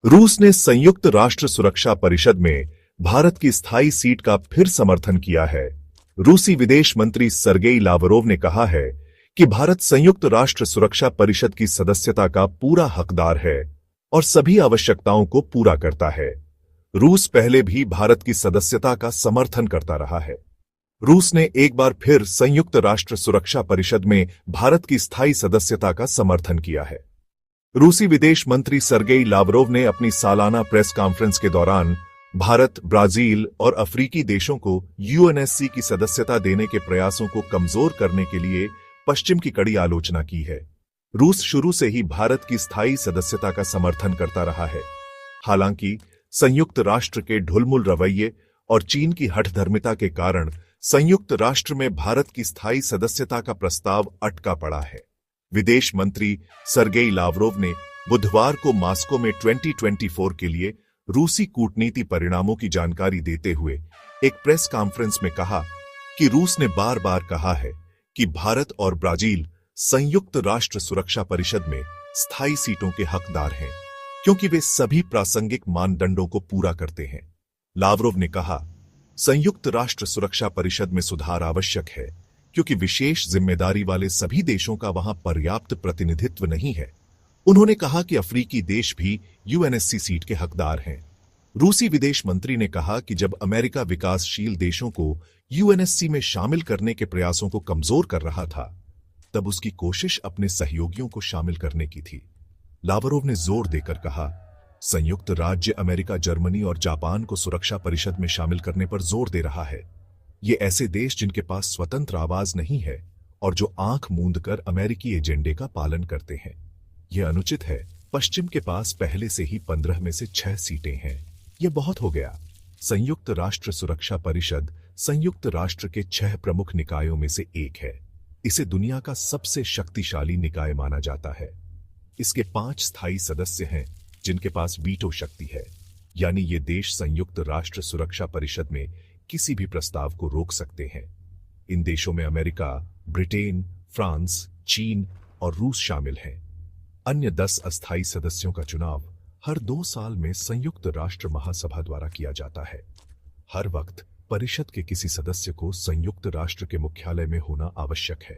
रूस ने संयुक्त राष्ट्र सुरक्षा परिषद में भारत की स्थायी सीट का फिर समर्थन किया है। रूसी विदेश मंत्री सर्गेई लावरोव ने कहा है कि भारत संयुक्त राष्ट्र सुरक्षा परिषद की सदस्यता का पूरा हकदार है और सभी आवश्यकताओं को पूरा करता है। रूस पहले भी भारत की सदस्यता का समर्थन करता रहा है। रूस ने एक बार फिर संयुक्त राष्ट्र सुरक्षा परिषद में भारत की स्थायी सदस्यता का समर्थन किया है। रूसी विदेश मंत्री सर्गेई लावरोव ने अपनी सालाना प्रेस कॉन्फ्रेंस के दौरान भारत, ब्राजील और अफ्रीकी देशों को यूएनएससी की सदस्यता देने के प्रयासों को कमजोर करने के लिए पश्चिम की कड़ी आलोचना की है। रूस शुरू से ही भारत की स्थायी सदस्यता का समर्थन करता रहा है। हालांकि संयुक्त राष्ट्र के ढुलमुल रवैये और चीन की हठधर्मिता के कारण संयुक्त राष्ट्र में भारत की स्थायी सदस्यता का प्रस्ताव अटका पड़ा है। विदेश मंत्री सर्गेई लावरोव ने बुधवार को मॉस्को में 2024 के लिए रूसी कूटनीति परिणामों की जानकारी देते हुए एक प्रेस कॉन्फ्रेंस में कहा कि रूस ने बार बार कहा है कि भारत और ब्राजील संयुक्त राष्ट्र सुरक्षा परिषद में स्थायी सीटों के हकदार हैं, क्योंकि वे सभी प्रासंगिक मानदंडों को पूरा करते हैं। लावरोव ने कहा, संयुक्त राष्ट्र सुरक्षा परिषद में सुधार आवश्यक है क्योंकि विशेष जिम्मेदारी वाले सभी देशों का वहां पर्याप्त प्रतिनिधित्व नहीं है। उन्होंने कहा कि अफ्रीकी देश भी यूएनएससी सीट के हकदार हैं। रूसी विदेश मंत्री ने कहा कि जब अमेरिका विकासशील देशों को यूएनएससी में शामिल करने के प्रयासों को कमजोर कर रहा था, तब उसकी कोशिश अपने सहयोगियों को शामिल करने की थी। लावरोव ने जोर देकर कहा, संयुक्त राज्य अमेरिका, जर्मनी और जापान को सुरक्षा परिषद में शामिल करने पर जोर दे रहा है। ये ऐसे देश जिनके पास स्वतंत्र आवाज नहीं है और जो आंख मूंद कर अमेरिकी एजेंडे का पालन करते हैं। यह अनुचित है। पश्चिम के पास पहले से ही 15 में से 6 सीटें हैं। यह बहुत हो गया। संयुक्त राष्ट्र सुरक्षा परिषद संयुक्त राष्ट्र के 6 प्रमुख निकायों में से एक है। इसे दुनिया का सबसे शक्तिशाली निकाय माना जाता है। इसके 5 स्थायी सदस्य हैं जिनके पास वीटो शक्ति है, यानी ये देश संयुक्त राष्ट्र सुरक्षा परिषद में किसी भी प्रस्ताव को रोक सकते हैं। इन देशों में अमेरिका, ब्रिटेन, फ्रांस, चीन और रूस शामिल हैं। अन्य 10 अस्थायी सदस्यों का चुनाव हर 2 साल में संयुक्त राष्ट्र महासभा द्वारा किया जाता है। हर वक्त परिषद के किसी सदस्य को संयुक्त राष्ट्र के मुख्यालय में होना आवश्यक है।